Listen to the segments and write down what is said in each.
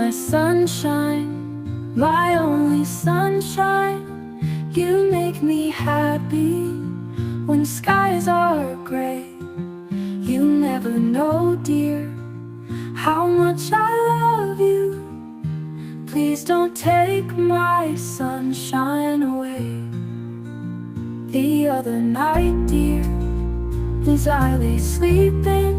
my sunshine, my only sunshine. You make me happy when skies are gray. You never know, dear, how much I love you. Please don't take my sunshine away. The other night, dear, as I lay sleeping,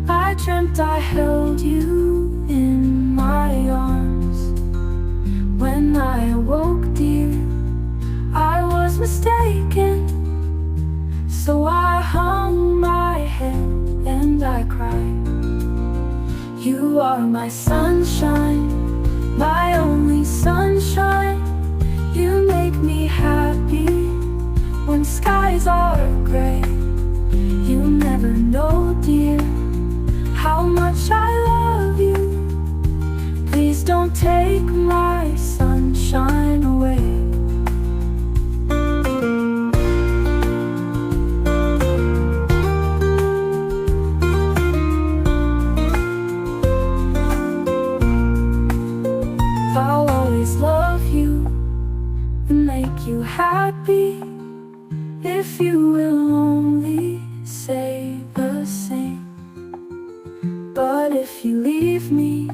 I dreamt I held you in my arms. When I awoke, dear, I was mistaken. So I hung my head and I cried. You are my sunshine, my only sunshine. You make me happy when skies are gray. You never know, dear, how much I love you. Please don't take my sunshine away. I'll always love you and make you happy if you will only say the same. But if you leave me,